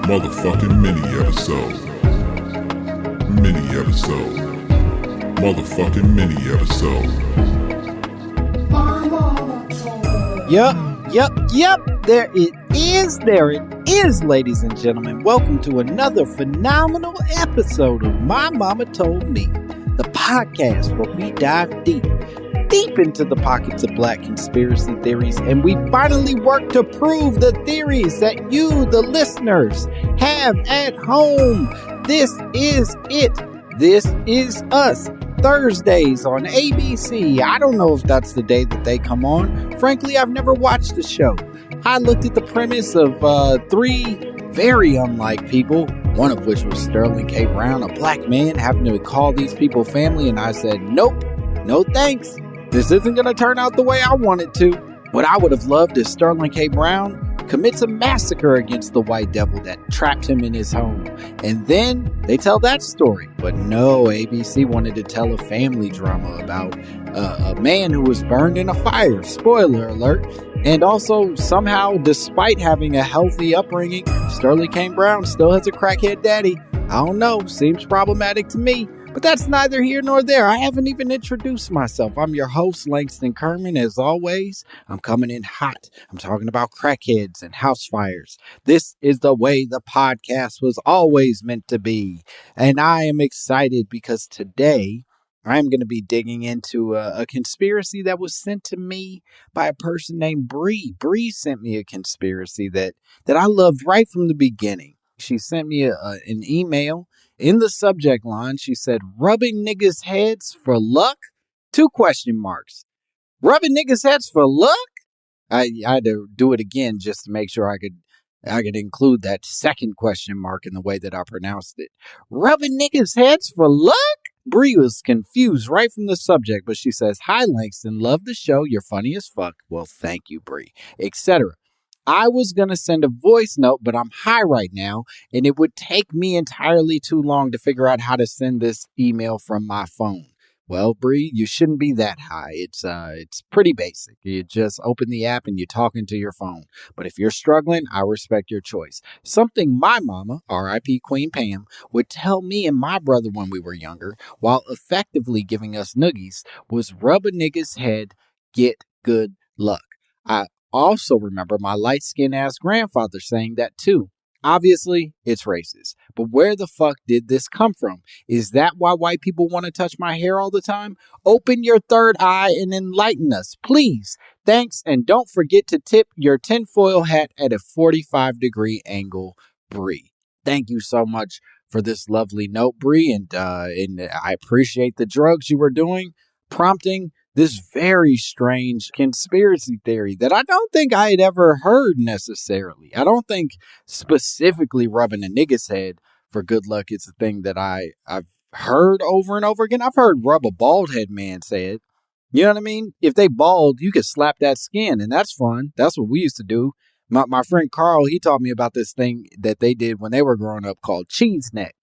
Motherfucking mini episode. Mini episode. Motherfucking mini episode. Yup. There it is, ladies and gentlemen. Welcome to another phenomenal episode of My Mama Told Me, the podcast where we dive deep into the pockets of black conspiracy theories, and we finally work to prove the theories that you, the listeners, have at home. This is it. This is us. Thursdays on ABC. I don't know if that's the day that they come on. Frankly, I've never watched the show. I looked at the premise of three very unlike people, one of which was Sterling K. Brown, a black man having to call these people family, and I said, nope, no thanks. This isn't going to turn out the way I want it to. What I would have loved is Sterling K. Brown commits a massacre against the white devil that trapped him in his home. And then they tell that story. But no, ABC wanted to tell a family drama about a man who was burned in a fire. Spoiler alert. And also, somehow, despite having a healthy upbringing, Sterling K. Brown still has a crackhead daddy. I don't know. Seems problematic to me. But that's neither here nor there. I haven't even introduced myself. I'm your host, Langston Kerman. As always, I'm coming in hot. I'm talking about crackheads and house fires. This is the way the podcast was always meant to be. And I am excited because today I'm going to be digging into a conspiracy that was sent to me by a person named Bree. Bree sent me a conspiracy that I loved right from the beginning. She sent me an email. In the subject line, she said, rubbing niggas' heads for luck? 2 question marks. Rubbing niggas' heads for luck? I had to do it again just to make sure I could include that second question mark in the way that I pronounced it. Rubbing niggas' heads for luck? Bree was confused right from the subject, but she says, hi, Langston, love the show. You're funny as fuck. Well, thank you, Bree, etc. I was going to send a voice note, but I'm high right now, and it would take me entirely too long to figure out how to send this email from my phone. Well, Bree, you shouldn't be that high. It's pretty basic. You just open the app and you talk into your phone. But if you're struggling, I respect your choice. Something my mama, R.I.P. Queen Pam, would tell me and my brother when we were younger, while effectively giving us noogies, was rub a nigga's head, get good luck. I also remember my light-skinned ass grandfather saying that too. Obviously, it's racist. But where the fuck did this come from? Is that why white people want to touch my hair all the time? Open your third eye and enlighten us, please. Thanks, and don't forget to tip your tinfoil hat at a 45-degree angle, Bree. Thank you so much for this lovely note, Bree, and I appreciate the drugs you were doing, prompting this very strange conspiracy theory that I don't think I had ever heard necessarily. I don't think specifically rubbing a nigga's head for good luck is a thing that I've heard over and over again. I've heard rub a bald head man say it. You know what I mean? If they bald, you could slap that skin, and that's fun. That's what we used to do. My friend Carl, he taught me about this thing that they did when they were growing up called cheese neck,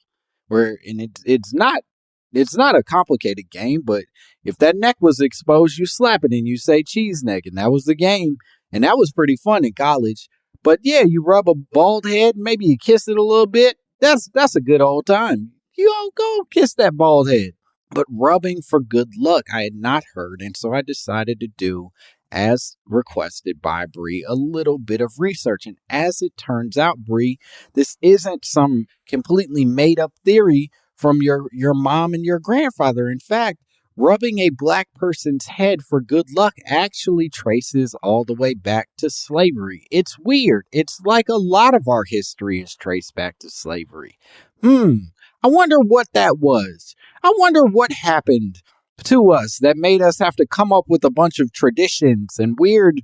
it's not a complicated game, but if that neck was exposed, you slap it and you say cheese neck, and that was the game. And that was pretty fun in college. But yeah, you rub a bald head, maybe you kiss it a little bit. That's a good old time. You all go kiss that bald head. But rubbing for good luck, I had not heard, and so I decided to do, as requested by Bree, a little bit of research. And as it turns out, Bree, this isn't some completely made up theory from your mom and your grandfather. In fact, rubbing a black person's head for good luck actually traces all the way back to slavery. It's weird. It's like a lot of our history is traced back to slavery. I wonder what that was. I wonder what happened to us that made us have to come up with a bunch of traditions and weird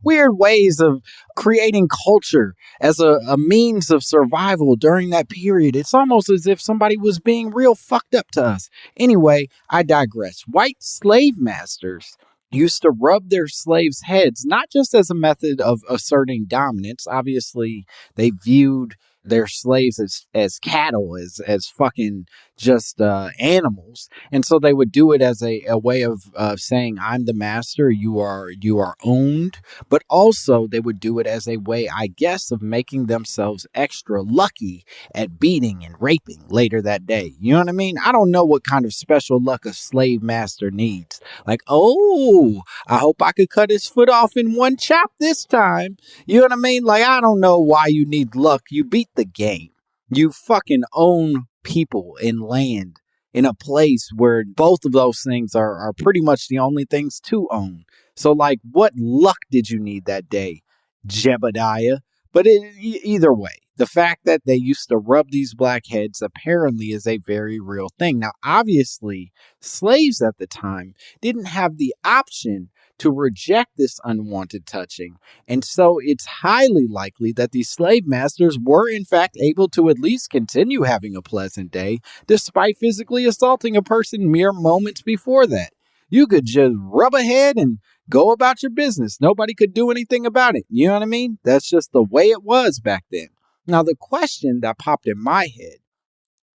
weird ways of creating culture as a means of survival during that period. It's almost as if somebody was being real fucked up to us. Anyway, I digress. White slave masters used to rub their slaves' heads, not just as a method of asserting dominance. Obviously, they viewed their slaves as cattle, as fucking just animals. And so they would do it as a way of saying, I'm the master, you are owned. But also they would do it as a way, I guess, of making themselves extra lucky at beating and raping later that day. You know what I mean? I don't know what kind of special luck a slave master needs. Like, oh, I hope I could cut his foot off in one chop this time. You know what I mean? Like, I don't know why you need luck. You beat the game. You fucking own people and land in a place where both of those things are pretty much the only things to own. So, like, what luck did you need that day, Jebediah? But either way, the fact that they used to rub these black heads apparently is a very real thing. Now, obviously, slaves at the time didn't have the option to reject this unwanted touching. And so it's highly likely that these slave masters were in fact able to at least continue having a pleasant day, despite physically assaulting a person mere moments before that. You could just rub a head and go about your business. Nobody could do anything about it. You know what I mean? That's just the way it was back then. Now, the question that popped in my head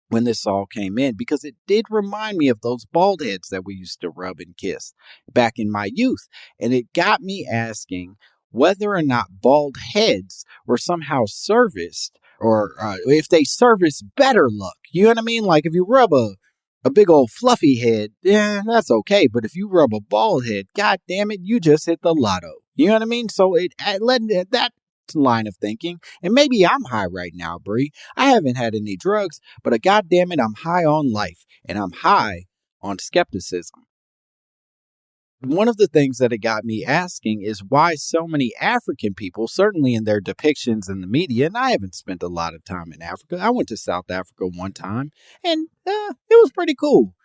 when this all came in, because it did remind me of those bald heads that we used to rub and kiss back in my youth. And it got me asking whether or not bald heads were somehow serviced, or if they service better luck. You know what I mean? Like if you rub a big old fluffy head, yeah, that's okay. But if you rub a bald head, god damn it, you just hit the lotto. You know what I mean? So it led to that line of thinking. And maybe I'm high right now, Bree. I haven't had any drugs, but goddamn it, I'm high on life, and I'm high on skepticism. One of the things that it got me asking is why so many African people, certainly in their depictions in the media, and I haven't spent a lot of time in Africa. I went to South Africa one time, and it was pretty cool.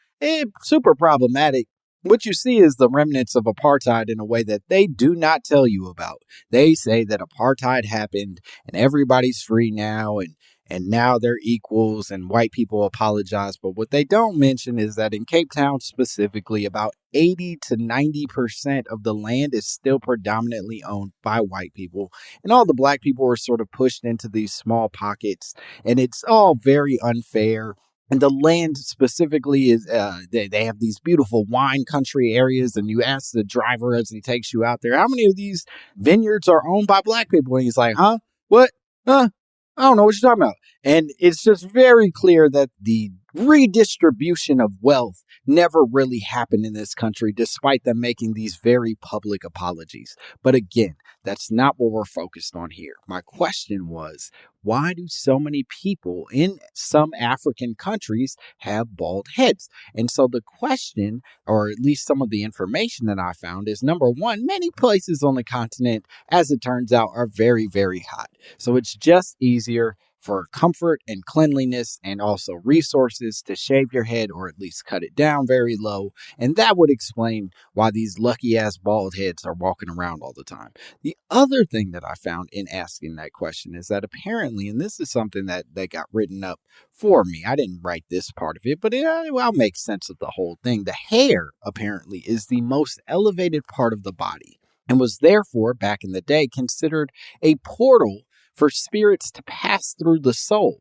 Super problematic. What you see is the remnants of apartheid in a way that they do not tell you about. They say that apartheid happened and everybody's free now, and now they're equals and white people apologize. But what they don't mention is that in Cape Town specifically, about 80 to 90% of the land is still predominantly owned by white people. And all the black people are sort of pushed into these small pockets. And it's all very unfair. And the land specifically is, they have these beautiful wine country areas. And you ask the driver as he takes you out there, how many of these vineyards are owned by black people? And he's like, huh? What? I don't know what you're talking about. And it's just very clear that the redistribution of wealth never really happened in this country, despite them making these very public apologies. But again, that's not what we're focused on here. My question was, why do so many people in some African countries have bald heads? And so the question, or at least some of the information that I found, is number one, many places on the continent, as it turns out, are very, very hot. So it's just easier for comfort and cleanliness and also resources to shave your head or at least cut it down very low. And that would explain why these lucky ass bald heads are walking around all the time. The other thing that I found in asking that question is that apparently, and this is something that got written up for me, I didn't write this part of it, but I'll make sense of the whole thing. The hair apparently is the most elevated part of the body and was therefore back in the day considered a portal for spirits to pass through to the soul.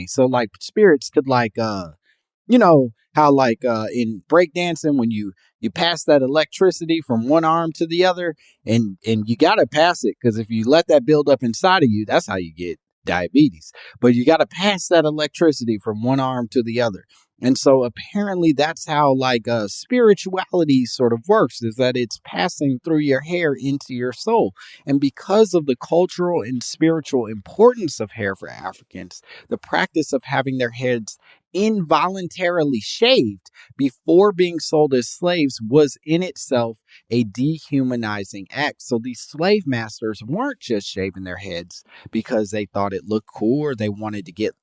So like spirits could you know how like in breakdancing when you pass that electricity from one arm to the other, and you got to pass it, because if you let that build up inside of you, that's how you get diabetes. But you got to pass that electricity from one arm to the other. And so apparently that's how spirituality sort of works, is that it's passing through your hair into your soul. And because of the cultural and spiritual importance of hair for Africans, the practice of having their heads involuntarily shaved before being sold as slaves was in itself a dehumanizing act. So these slave masters weren't just shaving their heads because they thought it looked cool or they wanted to get,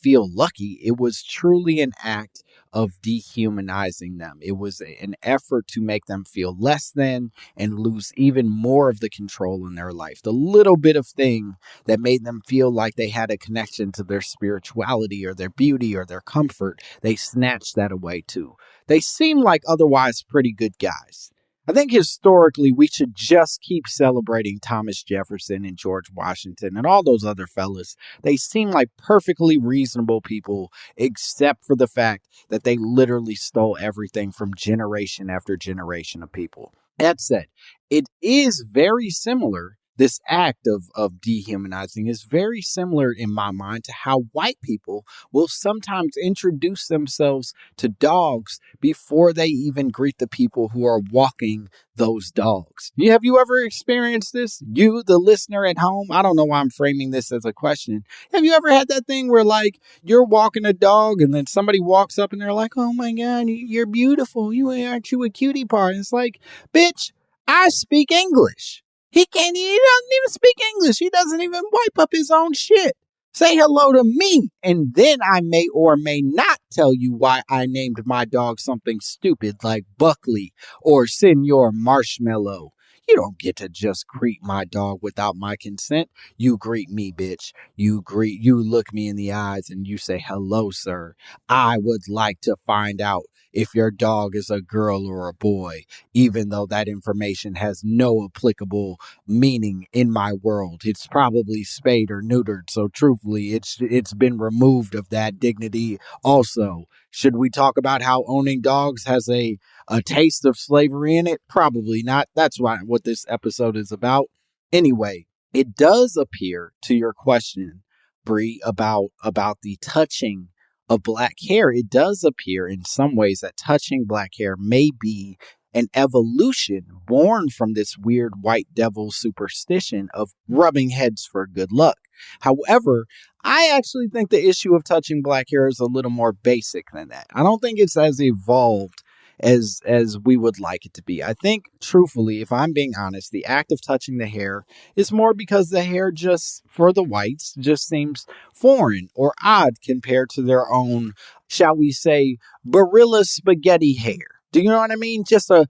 feel lucky. It was truly an act of dehumanizing them. It was an effort to make them feel less than and lose even more of the control in their life. The little bit of thing that made them feel like they had a connection to their spirituality or their beauty or their comfort, they snatched that away too. They seem like otherwise pretty good guys. I think historically we should just keep celebrating Thomas Jefferson and George Washington and all those other fellas. They seem like perfectly reasonable people, except for the fact that they literally stole everything from generation after generation of people. That said, it is very similar. This act of dehumanizing is very similar in my mind to how white people will sometimes introduce themselves to dogs before they even greet the people who are walking those dogs. Have you ever experienced this? You, the listener at home? I don't know why I'm framing this as a question. Have you ever had that thing where like you're walking a dog and then somebody walks up and they're like, oh my God, you're beautiful. Aren't you a cutie pie? And it's like, bitch, I speak English. He doesn't even speak English. He doesn't even wipe up his own shit. Say hello to me, and then I may or may not tell you why I named my dog something stupid like Buckley or Senor Marshmallow. You don't get to just greet my dog without my consent. You greet me, bitch. You look me in the eyes and you say, hello, sir. I would like to find out if your dog is a girl or a boy, even though that information has no applicable meaning in my world. It's probably spayed or neutered. So truthfully, it's been removed of that dignity. Also, should we talk about how owning dogs has a taste of slavery in it? Probably not. That's what this episode is about. Anyway, it does appear to your question, Bree, about the touching of black hair. It does appear in some ways that touching black hair may be an evolution born from this weird white devil superstition of rubbing heads for good luck. However, I actually think the issue of touching black hair is a little more basic than that. I don't think it's as evolved as we would like it to be. I think, truthfully, if I'm being honest, the act of touching the hair is more because the hair just, for the whites, just seems foreign or odd compared to their own, shall we say, Barilla spaghetti hair. Do you know what I mean? Just a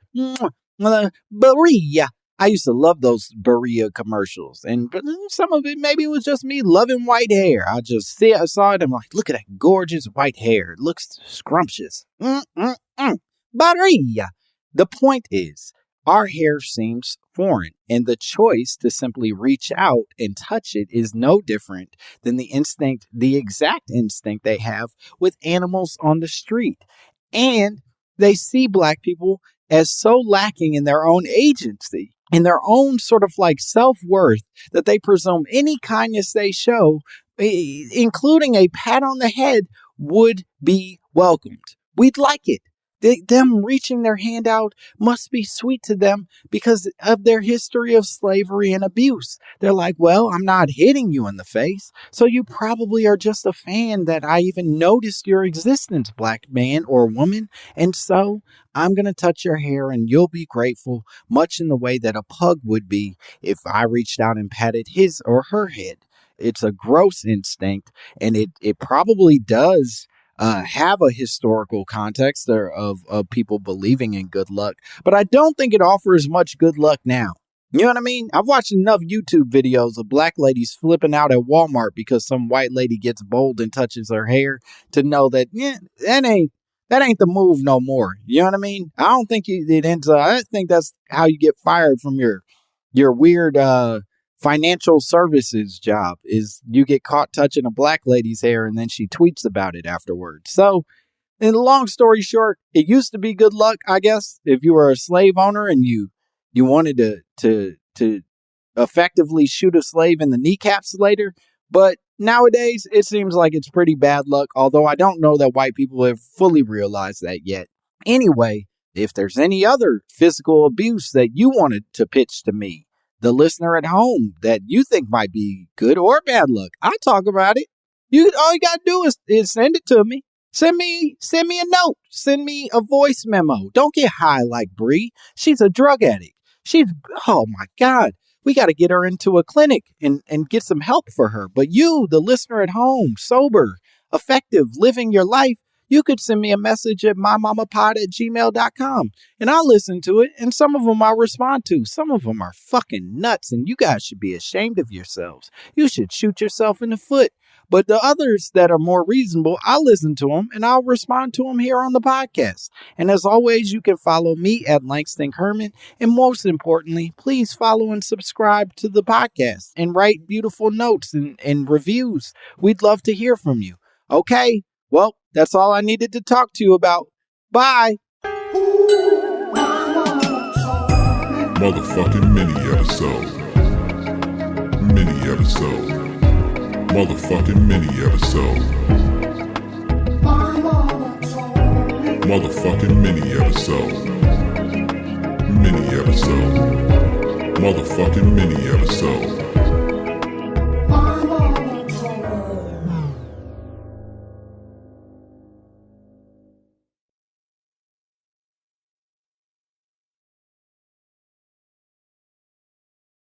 Barilla. I used to love those Barilla commercials, and some of it, maybe it was just me loving white hair. I saw it, I'm like, look at that gorgeous white hair. It looks scrumptious. Barilla. The point is, our hair seems foreign, and the choice to simply reach out and touch it is no different than the exact instinct they have with animals on the street. And they see black people as so lacking in their own agency, in their own sort of like self-worth, that they presume any kindness they show, including a pat on the head, would be welcomed. We'd like it. Them reaching their hand out must be sweet to them because of their history of slavery and abuse. They're like, well, I'm not hitting you in the face, so you probably are just a fan that I even noticed your existence, black man or woman, and so I'm going to touch your hair and you'll be grateful, much in the way that a pug would be if I reached out and patted his or her head. It's a gross instinct, and it probably does have a historical context of people believing in good luck, but I don't think it offers much good luck now. You know what I mean? I've watched enough YouTube videos of black ladies flipping out at Walmart because some white lady gets bold and touches her hair to know that, that ain't the move no more. You know what I mean? I don't think it ends up. I think that's how you get fired from your weird financial services job, is you get caught touching a black lady's hair and then she tweets about it afterwards. So, in long story short, it used to be good luck, I guess, if you were a slave owner and you wanted to effectively shoot a slave in the kneecaps later. But nowadays, it seems like it's pretty bad luck, although I don't know that white people have fully realized that yet. Anyway, if there's any other physical abuse that you wanted to pitch to me, the listener at home, that you think might be good or bad luck, I talk about it. All you gotta do is send it to me. Send me a note. Send me a voice memo. Don't get high like Bree. She's a drug addict. Oh my God. We got to get her into a clinic and get some help for her. But you, the listener at home, sober, effective, living your life, you could send me a message at mymommapod@gmail.com and I'll listen to it, and some of them I'll respond to. Some of them are fucking nuts and you guys should be ashamed of yourselves. You should shoot yourself in the foot. But the others that are more reasonable, I'll listen to them and I'll respond to them here on the podcast. And as always, you can follow me at Langston Kerman. And most importantly, please follow and subscribe to the podcast and write beautiful notes and reviews. We'd love to hear from you. Okay, well, that's all I needed to talk to you about. Bye. Motherfucking mini episode. Mini episode. Motherfucking mini episode. Motherfucking mini episode. Mini episode. Motherfucking mini episode.